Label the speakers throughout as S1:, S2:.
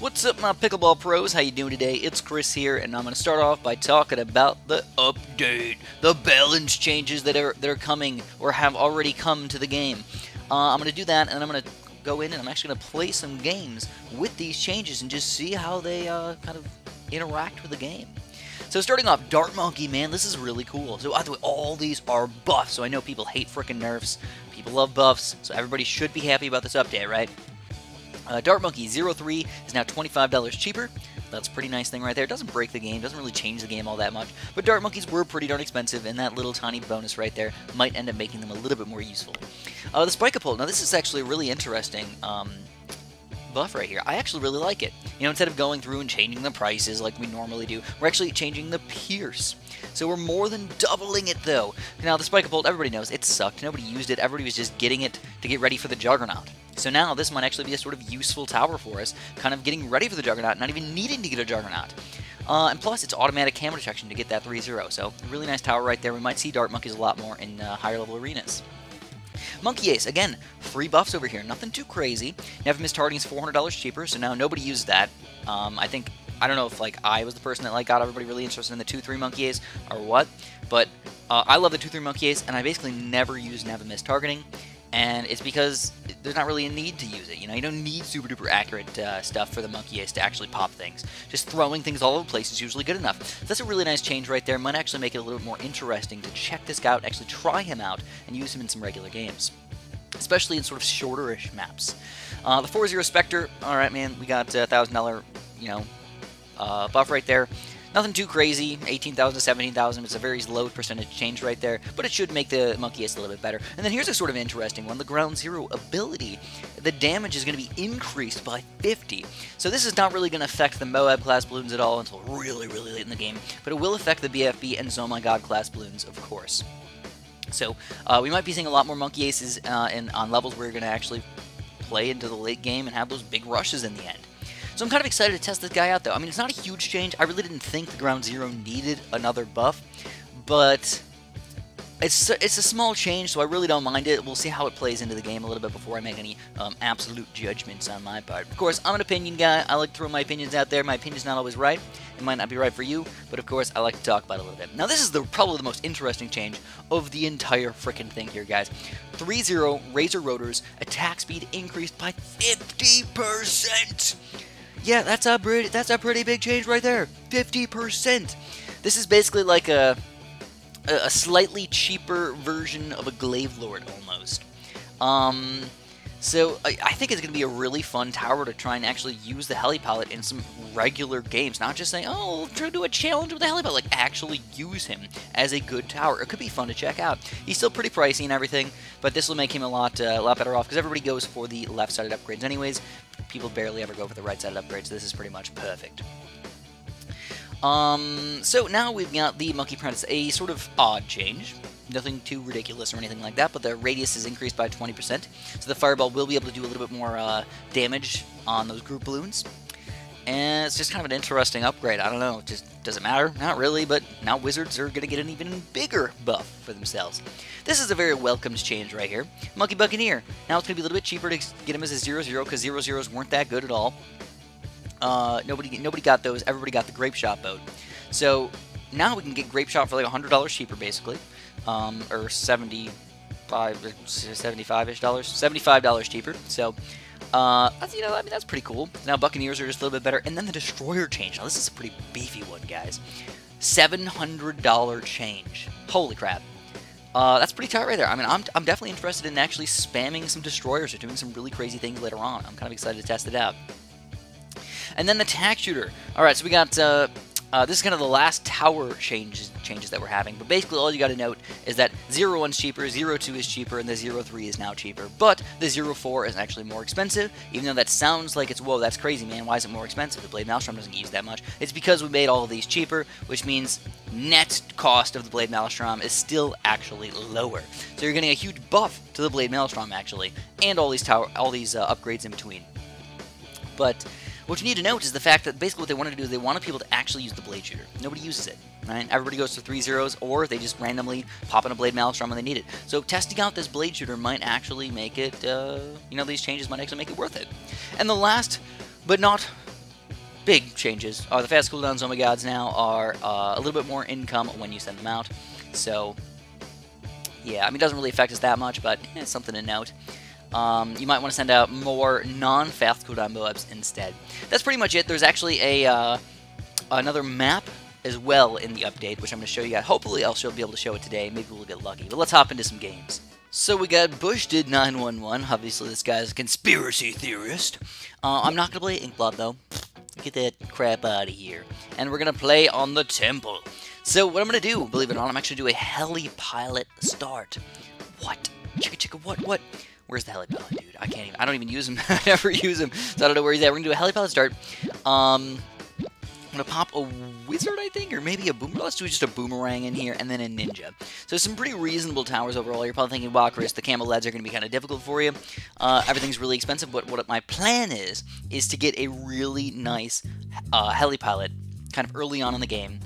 S1: What's up, my pickleball pros? How you doing today? It's Chris here, and I'm going to start off by talking about the update, the balance changes that are coming or have already come to the game. I'm going to do that, and I'm going to go in and I'm actually going to play some games with these changes and just see how they kind of interact with the game. So starting off, Dart Monkey, man, this is really cool. So by the way, all these are buffs, so I know people hate frickin' nerfs. People love buffs, so everybody should be happy about this update, right? Dart Monkey 03 is now $25 cheaper. That's a pretty nice thing right there. It doesn't break the game, doesn't really change the game all that much, but Dart Monkeys were pretty darn expensive, and that little tiny bonus right there might end up making them a little bit more useful. The Spike-A-Pole, now this is actually a really interesting buff right here. I actually really like it. You know, instead of going through and changing the prices like we normally do, we're actually changing the Pierce. So we're more than doubling it, though. Now, the Spike-A-Pole, everybody knows, it sucked. Nobody used it. Everybody was just getting it to get ready for the Juggernaut. So now this might actually be a sort of useful tower for us, kind of getting ready for the Juggernaut, not even needing to get a Juggernaut. And plus, it's automatic camo detection to get that 3-0. So, a really nice tower right there. We might see Dart Monkeys a lot more in higher level arenas. Monkey Ace, again, free buffs over here. Nothing too crazy. Never Miss Targeting is $400 cheaper, so now nobody uses that. I don't know if I was the person that got everybody really interested in the 2-3 Monkey Ace or what, but I love the 2-3 Monkey Ace, and I basically never use Never Miss Targeting. And it's because there's not really a need to use it. You know, you don't need super duper accurate stuff for the Monkey Ace to actually pop things. Just throwing things all over the place is usually good enough. So that's a really nice change right there. Might actually make it a little bit more interesting to check this out, actually try him out, and use him in some regular games. Especially in sort of shorter-ish maps. The 4-0 Spectre, alright man, we got $1,000, buff right there. Nothing too crazy, 18,000 to 17,000. It's a very low percentage change right there, but it should make the Monkey Ace a little bit better. And then here's a sort of interesting one, the Ground Zero ability. The damage is going to be increased by 50. So this is not really going to affect the Moab class balloons at all until really, really late in the game, but it will affect the BFB and Oh My God class balloons, of course. So we might be seeing a lot more Monkey Aces on levels where you're going to actually play into the late game and have those big rushes in the end. So I'm kind of excited to test this guy out, though. I mean, it's not a huge change. I really didn't think the Ground Zero needed another buff, but it's a small change, so I really don't mind it. We'll see how it plays into the game a little bit before I make any absolute judgments on my part. Of course, I'm an opinion guy. I like to throw my opinions out there. My opinion's not always right. It might not be right for you, but of course, I like to talk about it a little bit. Now, this is probably the most interesting change of the entire frickin' thing here, guys. 3-0 Razor Rotors attack speed increased by 50%. Yeah, that's a pretty big change right there. 50%. This is basically like a slightly cheaper version of a Glaive Lord almost. So I think it's going to be a really fun tower to try and actually use the Helipalette in some regular games. Not just saying, oh, we'll try to do a challenge with the Helipalette. Like, actually use him as a good tower. It could be fun to check out. He's still pretty pricey and everything, but this will make him a lot better off because everybody goes for the left-sided upgrades anyways. People barely ever go for the right-sided upgrades. So this is pretty much perfect. So now we've got the Monkey Apprentice, a sort of odd change. Nothing too ridiculous or anything like that, but the radius is increased by 20%. So the Fireball will be able to do a little bit more damage on those group balloons. And it's just kind of an interesting upgrade. I don't know, does it matter? Not really, but now Wizards are going to get an even bigger buff for themselves. This is a very welcomed change right here. Monkey Buccaneer. Now it's going to be a little bit cheaper to get him as a 0-0 because 0-0s weren't that good at all. Nobody got those. Everybody got the Grape Shot boat. So now we can get Grape Shot for like $100 cheaper, basically, or $75-ish dollars, $75 cheaper. So that's pretty cool. Now Buccaneers are just a little bit better, and then the Destroyer change. Now this is a pretty beefy one, guys. $700 change. Holy crap. That's pretty tight right there. I mean, I'm definitely interested in actually spamming some Destroyers or doing some really crazy things later on. I'm kind of excited to test it out. And then the Tack Shooter. Alright, so we got, this is kind of the last tower changes that we're having. But basically all you got to note is that 0-1 is cheaper, 0-2 is cheaper, and the 0-3 is now cheaper. But the 0-4 is actually more expensive, even though that sounds like it's, whoa, that's crazy, man, why is it more expensive? The Blade Maelstrom doesn't get used that much. It's because we made all of these cheaper, which means net cost of the Blade Maelstrom is still actually lower. So you're getting a huge buff to the Blade Maelstrom, actually, and all these upgrades in between. But what you need to note is the fact that basically what they wanted to do is they wanted people to actually use the Blade Shooter. Nobody uses it, right? Everybody goes to 3-0s, or they just randomly pop in a Blade Maelstrom when they need it. So testing out this Blade Shooter might actually make it, these changes might actually make it worth it. And the last, but not big changes. The fast cooldowns on my gods now are a little bit more income when you send them out. So, yeah, I mean, it doesn't really affect us that much, but it's something to note. You might want to send out more non-fast cooldown build-ups instead. That's pretty much it. There's actually another map as well in the update, which I'm going to show you guys. Hopefully, I'll be able to show it today. Maybe we'll get lucky. But let's hop into some games. So we got Bush did 911. Obviously, this guy's a conspiracy theorist. I'm not going to play Inkblot, though. Get that crap out of here. And we're going to play on the Temple. So what I'm going to do, believe it or not, I'm actually going to do a heli pilot start. What? Chicka chicka what? Where's the heli pilot, dude? I don't even use him. I never use him, so I don't know where he's at. We're going to do a heli pilot start. I'm going to pop a wizard, I think, or maybe a boomerang. Let's do just a boomerang in here, and then a ninja. So some pretty reasonable towers overall. You're probably thinking, wow, Chris, the camel leads are going to be kind of difficult for you. Everything's really expensive, but what my plan is to get a really nice heli pilot kind of early on in the game,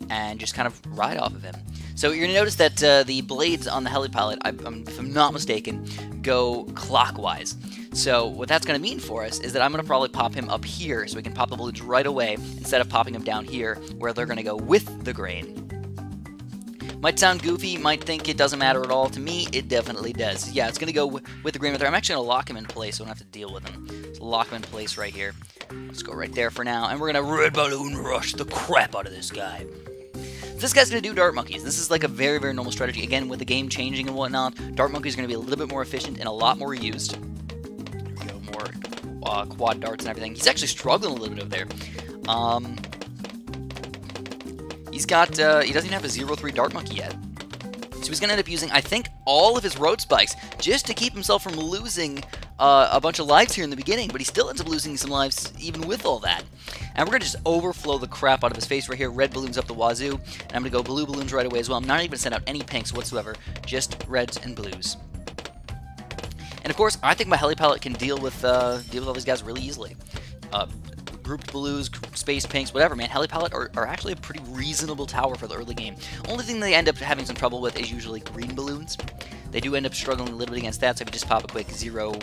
S1: and just kind of ride off of him. So you're going to notice that the blades on the heli pilot, if I'm not mistaken, go clockwise. So what that's going to mean for us is that I'm going to probably pop him up here so we can pop the balloons right away instead of popping them down here where they're going to go with the grain. Might sound goofy, might think it doesn't matter at all. To me, it definitely does. Yeah, it's going to go with the grain right there. I'm actually going to lock him in place so I don't have to deal with him. So lock him in place right here. Let's go right there for now. And we're going to red balloon rush the crap out of this guy. This guy's going to do Dart Monkeys. This is like a very, very normal strategy. Again, with the game changing and whatnot, Dart Monkey is going to be a little bit more efficient and a lot more used. There we go, more quad darts and everything. He's actually struggling a little bit over there. He doesn't even have a 0-3 Dart Monkey yet. So he's going to end up using, I think, all of his road spikes just to keep himself from losing a bunch of lives here in the beginning, but he still ends up losing some lives even with all that. And we're going to just overflow the crap out of his face right here. Red balloons up the wazoo. And I'm going to go blue balloons right away as well. I'm not even going to send out any pinks whatsoever, just reds and blues. And of course, I think my heli pilot can deal with all these guys really easily. Grouped blues, space pinks, whatever, man. Heli pilot are actually a pretty reasonable tower for the early game. Only thing they end up having some trouble with is usually green balloons. They do end up struggling a little bit against that, so if you just pop a quick zero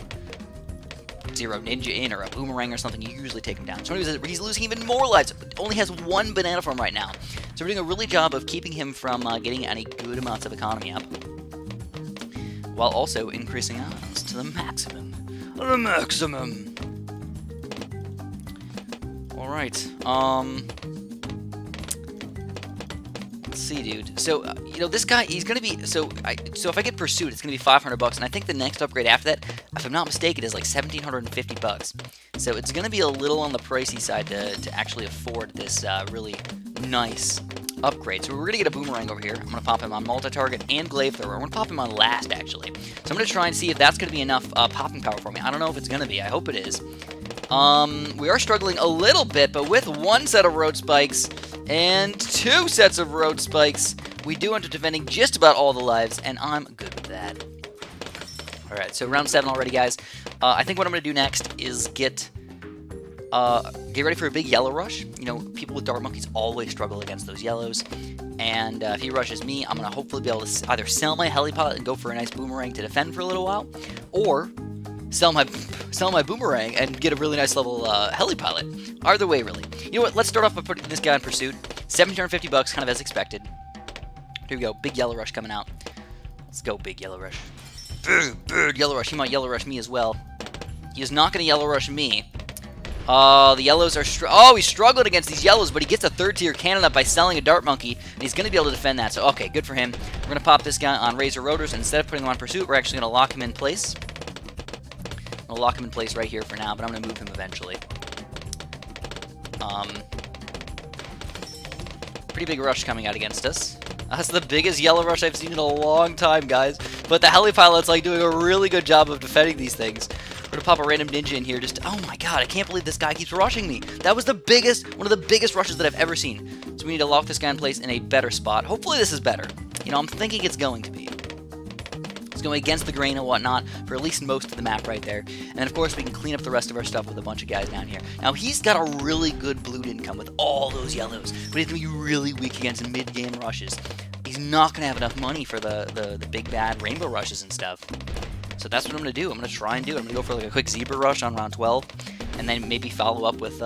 S1: ninja in or a boomerang or something, you usually take him down. So he's losing even more lives. Only has one banana farm right now. So we're doing a really job of keeping him from getting any good amounts of economy up, while also increasing odds to the maximum. The maximum. All right. Let's see, dude. So you know, this guy, he's gonna be so if I get pursued, it's gonna be $500, and I think the next upgrade after that, if I'm not mistaken, is like $1,750. So it's gonna be a little on the pricey side to actually afford this really nice upgrade. So we're gonna get a boomerang over here. I'm gonna pop him on multi-target and glaive thrower. I'm gonna pop him on last, actually. So I'm gonna try and see if that's gonna be enough popping power for me. I don't know if it's gonna be. I hope it is. We are struggling a little bit, but with one set of road spikes and two sets of road spikes, we do end up defending just about all the lives, and I'm good with that. Alright, so round 7 already, guys. I think what I'm going to do next is get ready for a big yellow rush. You know, people with Dart Monkeys always struggle against those yellows, and if he rushes me, I'm going to hopefully be able to either sell my heli pilot and go for a nice boomerang to defend for a little while, or sell my boomerang and get a really nice level heli pilot. Either way, really. You know what? Let's start off by putting this guy in pursuit. $1,750, kind of as expected. Here we go. Big yellow rush coming out. Let's go, big yellow rush. Big yellow rush. He might yellow rush me as well. He is not going to yellow rush me. The yellows are he's struggling against these yellows, but he gets a third-tier cannon up by selling a Dart Monkey, and he's going to be able to defend that. So, okay, good for him. We're going to pop this guy on Razor Rotors, and instead of putting him on pursuit, we're actually going to lock him in place. I'll lock him in place right here for now, but I'm going to move him eventually. Pretty big rush coming out against us. That's the biggest yellow rush I've seen in a long time, guys. But the heli pilot's like doing a really good job of defending these things. We're going to pop a random ninja in here. Oh my god, I can't believe this guy keeps rushing me. That was one of the biggest rushes that I've ever seen. So we need to lock this guy in place in a better spot. Hopefully this is better. You know, I'm thinking it's going to be. It's going against the grain and whatnot for at least most of the map right there. And then, of course, we can clean up the rest of our stuff with a bunch of guys down here. Now, he's got a really good blue income with all those yellows, but he's going to be really weak against mid-game rushes. He's not going to have enough money for the big bad rainbow rushes and stuff. So that's what I'm going to do. I'm going to try and do it. I'm going to go for like a quick zebra rush on round 12, and then maybe follow up with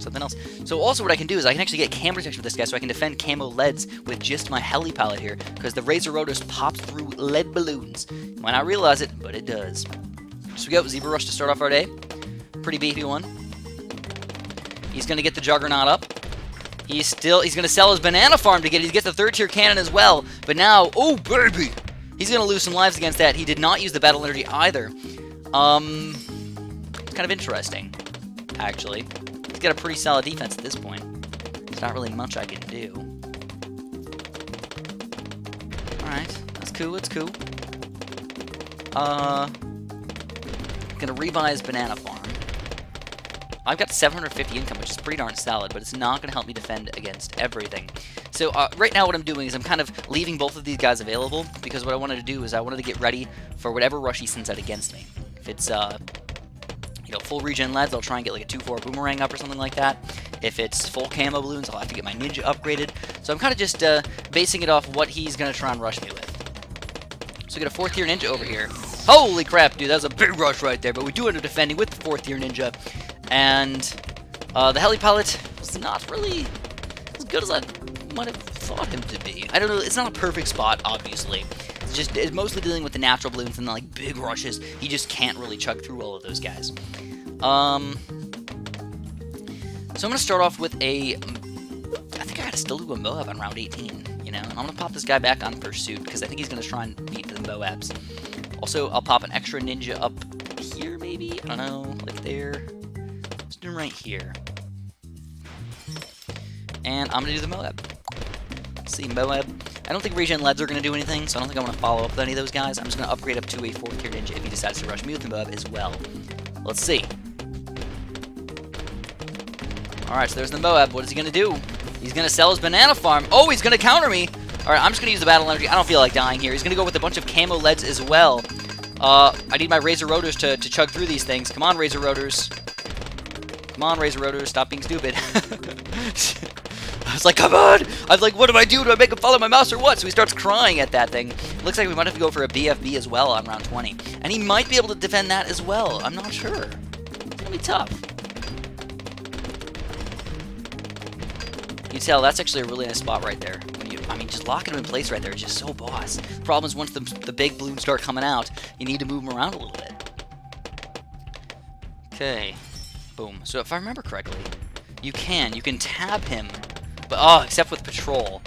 S1: something else. So also what I can do is I can actually get camo protection with this guy, so I can defend camo leads with just my heli pilot here, because the Razor Rotors pops through lead balloons. You might not realize it, but it does. So we go Zebra Rush to start off our day. Pretty beefy one. He's going to get the Juggernaut up. He's going to sell his banana farm to get the 3rd tier cannon as well. But now, oh baby, he's going to lose some lives against that. He did not use the battle energy either. It's kind of interesting, actually. He's got a pretty solid defense at this point. There's not really much I can do. Alright, that's cool, it's cool. Gonna revise banana farm. I've got 750 income, which is pretty darn solid, but it's not going to help me defend against everything. So right now what I'm doing is I'm kind of leaving both of these guys available, because what I wanted to do is I wanted to get ready for whatever rush he sends out against me. If it's, you know, full regen leads, I'll try and get like a 2-4 boomerang up or something like that. If it's full camo balloons, I'll have to get my ninja upgraded. So I'm kind of just basing it off what he's going to try and rush me with. So we get a 4th tier ninja over here. Holy crap, dude, that was a big rush right there, but we do end up defending with the 4th tier ninja. And the heli pilot is not really as good as I might have thought him to be. I don't know, it's not a perfect spot, obviously. It's mostly dealing with the natural balloons and the, like, big rushes. He just can't really chug through all of those guys. So I'm going to start off with a... I think I gotta still do a Moab on round 18, you know? I'm going to pop this guy back on Pursuit, because I think he's going to try and beat the Moabs. Also, I'll pop an extra ninja up here, maybe? I don't know, like there. Let's do him right here. And I'm going to do the Moab. Let's see, Moab. I don't think regen leads are going to do anything, so I don't think I want to follow up with any of those guys. I'm just going to upgrade up to a 4th tier ninja if he decides to rush me with the Moab as well. Let's see. Alright, so there's the Moab. What is he going to do? He's going to sell his banana farm. Oh, he's going to counter me. Alright, I'm just going to use the battle energy. I don't feel like dying here. He's going to go with a bunch of camo leads as well. I need my Razor Rotors to chug through these things. Come on, Razor Rotors. Come on, Razor Rotors. Stop being stupid. I was like, come on! I was like, what do I do? Do I make him follow my mouse or what? So he starts crying at that thing. Looks like we might have to go for a BFB as well on round 20. And he might be able to defend that as well. I'm not sure. It's going to be tough. You tell, that's actually a really nice spot right there. I mean, just locking him in place right there is just so boss. Problem is, once the big balloons start coming out, you need to move him around a little bit. Okay. Boom. So if I remember correctly, you can tab him. But, oh, except with Patrol.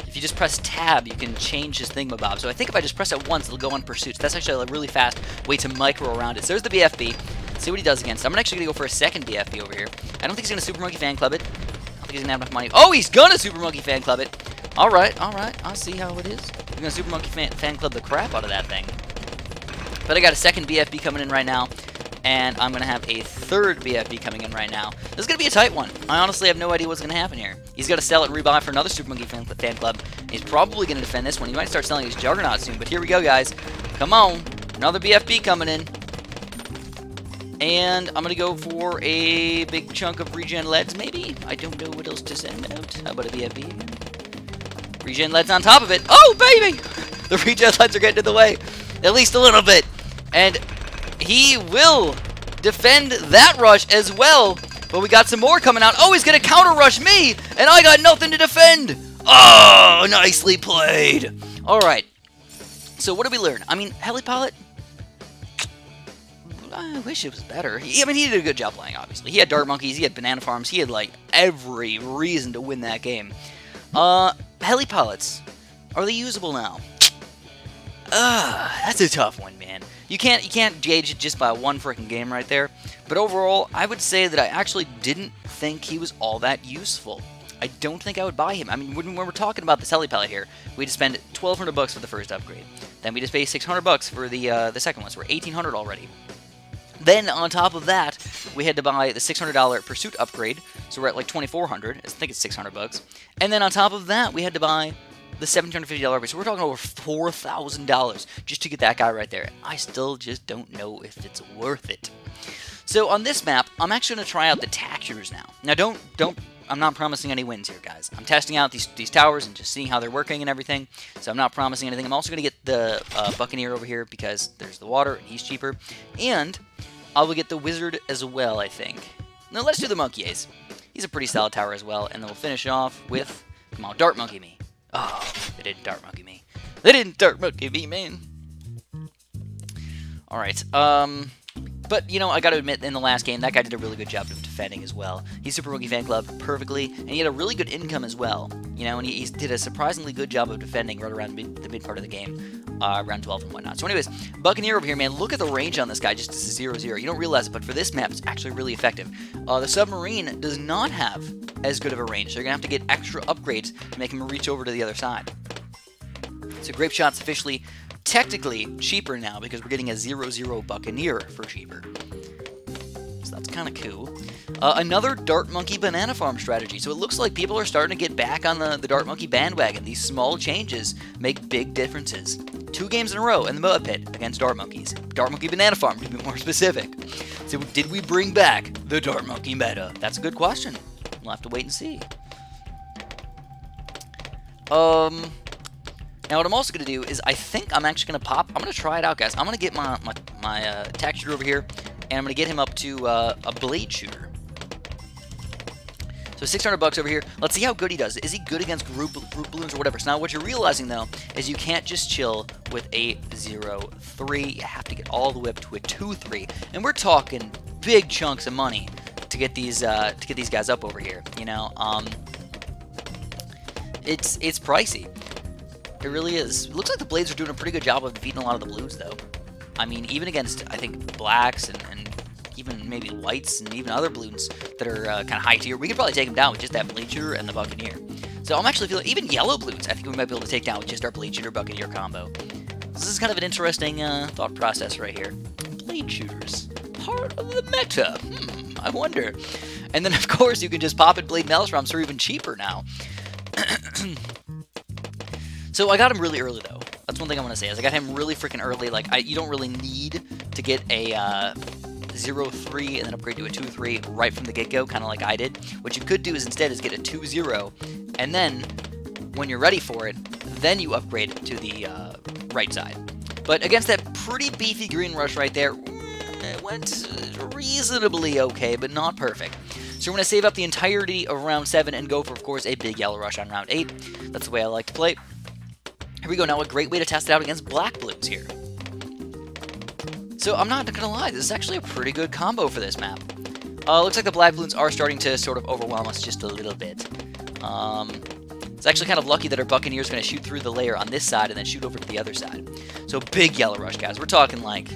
S1: If you just press tab, you can change his thingamabob. So I think if I just press it once, it'll go on Pursuit. So that's actually a really fast way to micro around it. So there's the BFB. Let's see what he does against it. I'm actually going to go for a second BFB over here. I don't think he's going to Super Monkey Fan Club it. I don't think he's going to have enough money. Oh, he's going to Super Monkey Fan Club it. Alright, alright. I see how it is. He's going to Super Monkey Fan Club the crap out of that thing. But I got a second BFB coming in right now. And I'm going to have a 3rd BFB coming in right now. This is going to be a tight one. I honestly have no idea what's going to happen here. He's got to sell it and rebuy for another Super Monkey Fan Club. He's probably going to defend this one. He might start selling his Juggernaut soon, but here we go, guys. Come on. Another BFB coming in. And I'm going to go for a big chunk of regen leads, maybe? I don't know what else to send out. How about a BFB again? Regen leads on top of it. Oh, baby! The regen leads are getting in the way. At least a little bit. And he will defend that rush as well. But we got some more coming out. Oh, he's going to counter rush me. And I got nothing to defend. Oh, nicely played. All right. So what did we learn? I mean, heli pilot, I wish it was better. I mean, he did a good job playing, obviously. He had Dart Monkeys. He had Banana Farms. He had, like, every reason to win that game. Heli pilots, are they usable now? That's a tough one, man. You can't gauge it just by one freaking game right there. But overall, I would say that I actually didn't think he was all that useful. I don't think I would buy him. I mean, when we're talking about this heli pilot here, we just spend $1,200 for the first upgrade. Then we just pay $600 for the second one, so we're $1,800 already. Then on top of that, we had to buy the $600 Pursuit upgrade, so we're at like $2,400. I think it's $600. And then on top of that, we had to buy the $1,750 upgrade. So we're talking over $4,000 just to get that guy right there. I still just don't know if it's worth it. So on this map, I'm actually going to try out the Tactures now. Now I'm not promising any wins here, guys. I'm testing out these towers and just seeing how they're working and everything. So I'm not promising anything. I'm also going to get the Buccaneer over here because there's the water and he's cheaper. And I will get the Wizard as well, I think. Now let's do the Monkey Ace. He's a pretty solid tower as well, and then we'll finish it off with, come on, Dart Monkey me. Oh, they didn't Dart Monkey me. They didn't Dart Monkey me, man. Alright, but, you know, I gotta admit, in the last game, that guy did a really good job of defending as well. He's Super Monkey Fan Club perfectly, and he had a really good income as well. You know, and he did a surprisingly good job of defending right around the mid part of the game, around 12 and whatnot. So anyways, Buccaneer over here, man, look at the range on this guy, just as a 0-0. You don't realize it, but for this map, it's actually really effective. The Submarine does not have as good of a range, so you're gonna have to get extra upgrades to make him reach over to the other side. So Grape Shot's officially technically cheaper now because we're getting a 0-0 Buccaneer for cheaper. So that's kind of cool. Another Dart Monkey Banana Farm strategy. So it looks like people are starting to get back on the Dart Monkey bandwagon. These small changes make big differences. 2 games in a row in the Mud Pit against Dart Monkeys. Dart Monkey Banana Farm, to be more specific. So did we bring back the Dart Monkey meta? That's a good question. We'll have to wait and see. Now what I'm also going to do is I think I'm actually going to pop. I'm going to try it out, guys. I'm going to get my attack shooter over here, and I'm going to get him up to a blade shooter. So 600 bucks over here. Let's see how good he does. Is he good against group balloons or whatever? So now what you're realizing, though, is you can't just chill with a 0-3. You have to get all the way up to a 2-3. And we're talking big chunks of money to get these guys up over here. You know, it's pricey. It really is. It looks like the Blades are doing a pretty good job of defeating a lot of the blues, though. I mean, even against, I think, blacks and even maybe whites and even other balloons that are kind of high tier, we could probably take them down with just that Blade Shooter and the Buccaneer. So I'm actually feeling, even yellow balloons, I think we might be able to take down with just our Blade Shooter Buccaneer combo. This is kind of an interesting thought process right here. Blade Shooters, part of the meta. I wonder. And then, of course, you can just pop in Blade Maelstroms for even cheaper now. So I got him really early, though. That's one thing I want to say, is I got him really freaking early. Like, you don't really need to get a 0-3 and then upgrade to a 2-3 right from the get-go, kind of like I did. What you could do is instead is get a 2-0, and then, when you're ready for it, then you upgrade to the right side. But against that pretty beefy green rush right there, it went reasonably okay, but not perfect. So we're going to save up the entirety of round 7 and go for, of course, a big yellow rush on round 8. That's the way I like to play. Here we go. Now a great way to test it out against black balloons here. So I'm not going to lie, this is actually a pretty good combo for this map. Looks like the black balloons are starting to sort of overwhelm us just a little bit. It's actually kind of lucky that our Buccaneer is going to shoot through the layer on this side and then shoot over to the other side. So big yellow rush, guys. We're talking like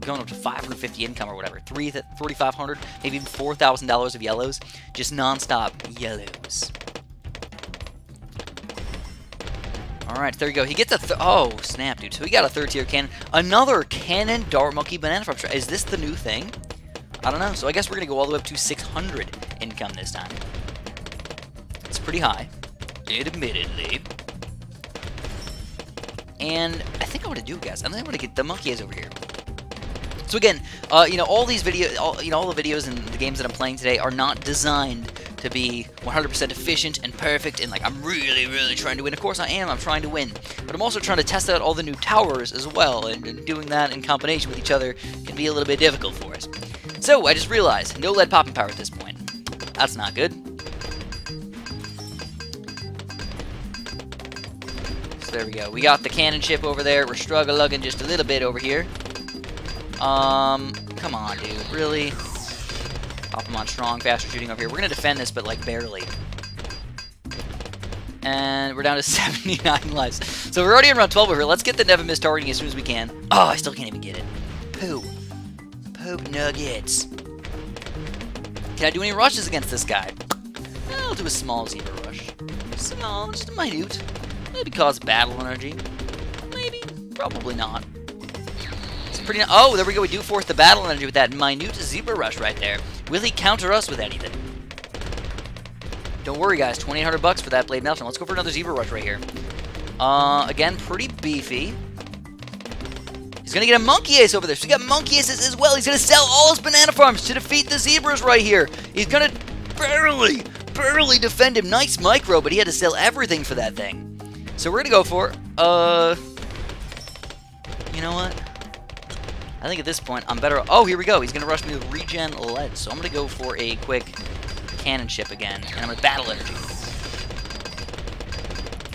S1: going up to 550 income or whatever. 3,500, maybe even $4,000 of yellows. Just non-stop yellows. Alright, there you go. He gets a oh, snap, dude. So he got a 3rd-tier cannon. Another cannon Dart Monkey Banana Farm. Is this the new thing? I don't know. So I guess we're going to go all the way up to 600 income this time. It's pretty high, admittedly. And I think I want to do, guys. I think I'm going to get the Monkey Eyes over here. So again, you know, all these videos, all the videos and the games that I'm playing today are not designed to be 100% efficient and perfect, and like I'm really, really trying to win. Of course I am, I'm trying to win. But I'm also trying to test out all the new towers as well, and doing that in combination with each other can be a little bit difficult for us. So I just realized, no lead popping power at this point. That's not good. So there we go. We got the cannon ship over there. We're struggle-lugging just a little bit over here. Come on, dude. Really? Pop him on strong, faster shooting over here. We're going to defend this, but, like, barely. And we're down to 79 lives. So we're already in round 12 over here. Let's get the Never Miss targeting as soon as we can. Oh, I still can't even get it. Poop. Poop nuggets. Can I do any rushes against this guy? I'll do a small zebra rush. Small, just a minute. Maybe cause battle energy. Maybe. Probably not. It's pretty... Oh, there we go. We do force the battle energy with that minute zebra rush right there. Will he counter us with anything? Don't worry, guys. 2,800 bucks for that Blade Maelstrom. Let's go for another zebra rush right here. Again, pretty beefy. He's gonna get a Monkey Ace over there. So we got Monkey Aces as well. He's gonna sell all his banana farms to defeat the zebras right here. He's gonna barely defend him. Nice micro, but he had to sell everything for that thing. So we're gonna go for, you know what? I think at this point, I'm better... Oh, here we go. He's going to rush me with regen lead. So I'm going to go for a quick cannon ship again. And I'm going to battle energy.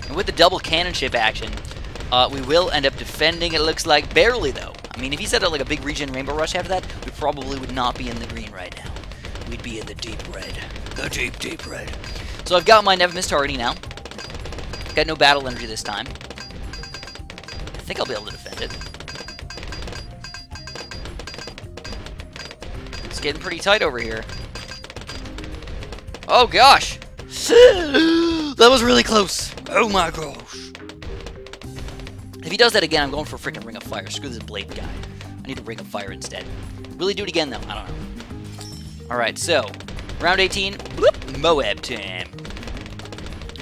S1: And with the double cannon ship action, we will end up defending, it looks like, barely, though. I mean, if he set up like a big regen rainbow rush after that, we probably would not be in the green right now. We'd be in the deep red. The deep, deep red. So I've got my Never Miss already now. Got no battle energy this time. I think I'll be able to defend it. It's getting pretty tight over here. Oh, gosh. That was really close. Oh, my gosh. If he does that again, I'm going for a freaking Ring of Fire. Screw this Blade guy. I need a Ring of Fire instead. Will he do it again, though? I don't know. Alright, so, round 18, whoop, Moab time.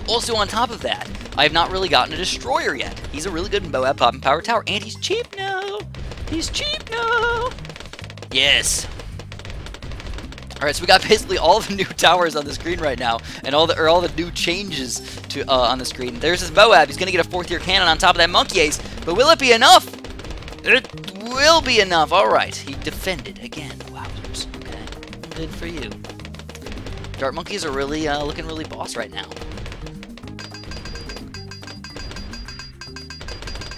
S1: Also, on top of that, I have not really gotten a Destroyer yet. He's a really good Moab Pop and Power Tower, and he's cheap now. He's cheap now. Yes. Alright, so we got basically all the new towers on the screen right now, and all the new changes to on the screen. There's this Moab. He's going to get a 4th-tier cannon on top of that Monkey Ace, but will it be enough? It will be enough. Alright, he defended again. Wowzers. Okay, good for you. Dart Monkeys are really looking really boss right now.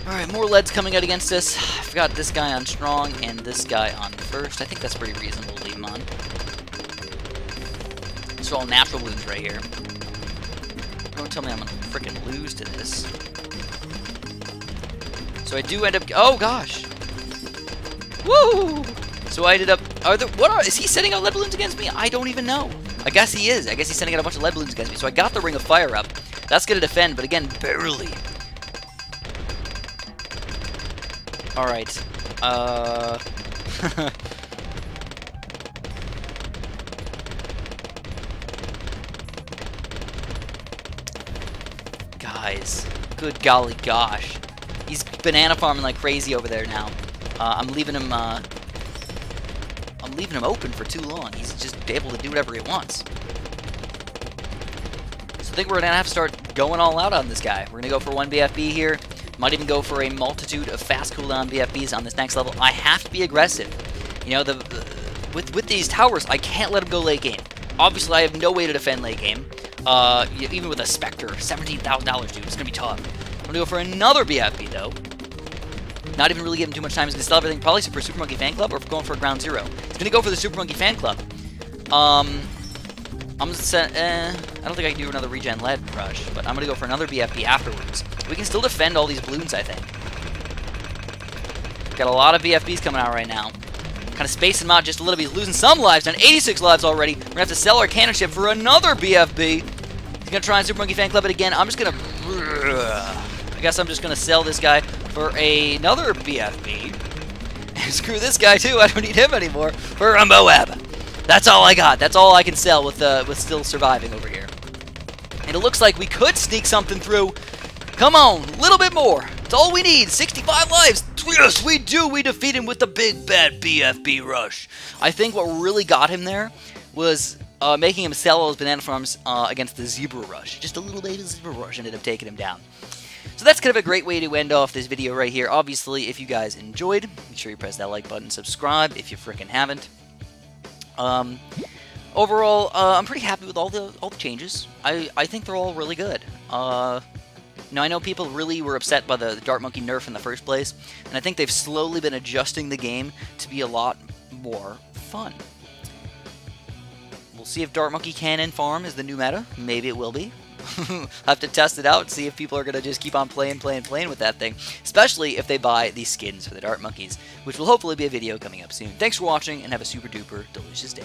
S1: Alright, more leads coming out against us. I've got this guy on strong and this guy on first. I think that's pretty reasonable to leave him on. These are all natural wounds right here. Don't tell me I'm gonna freaking lose to this. So I do end up... Oh, gosh! Woo! So I ended up... Is he sending out lead balloons against me? I don't even know. I guess he is. I guess he's sending out a bunch of lead balloons against me. So I got the Ring of Fire up. That's gonna defend, but again, barely. Alright. Guys. Good golly gosh. He's banana farming like crazy over there now. I'm leaving him open for too long. He's just able to do whatever he wants. So I think we're gonna have to start going all out on this guy. We're gonna go for 1 BFB here. Might even go for a multitude of fast cooldown BFBs on this next level. I have to be aggressive. You know, with these towers, I can't let them go late game. Obviously, I have no way to defend late game. Even with a Spectre, $17,000, dude, it's gonna be tough. I'm gonna go for another BFB though. Not even really giving too much time. He's gonna sell everything. Probably for Super Monkey Fan Club or going for Ground Zero. He's gonna go for the Super Monkey Fan Club. I don't think I can do another regen lead rush, but I'm gonna go for another BFB afterwards. We can still defend all these balloons, I think. Got a lot of BFBs coming out right now. Kind of spacing them out just a little bit. He's losing some lives, down 86 lives already. We're gonna have to sell our cannon ship for another BFB. He's gonna try and Super Monkey Fan Club it again. I guess I'm just gonna sell this guy for another BFB. And screw this guy too. I don't need him anymore. For a Moab. That's all I got. That's all I can sell with still surviving over here. And it looks like we could sneak something through. Come on, a little bit more. It's all we need. 65 lives. Yes, we do. We defeat him with the big bad BFB rush. I think what really got him there was making him sell all his banana farms against the Zebra Rush. Just a little bit of Zebra Rush ended up taking him down. So that's kind of a great way to end off this video right here. Obviously, if you guys enjoyed, make sure you press that like button, subscribe if you frickin' haven't. Overall, I'm pretty happy with all the changes. I think they're all really good. Now, I know people really were upset by the Dart Monkey nerf in the first place, and I think they've slowly been adjusting the game to be a lot more fun. We'll see if Dart Monkey Cannon Farm is the new meta. Maybe it will be. I'll have to test it out and see if people are going to just keep on playing with that thing, especially if they buy these skins for the Dart Monkeys, which will hopefully be a video coming up soon. Thanks for watching, and have a super duper delicious day.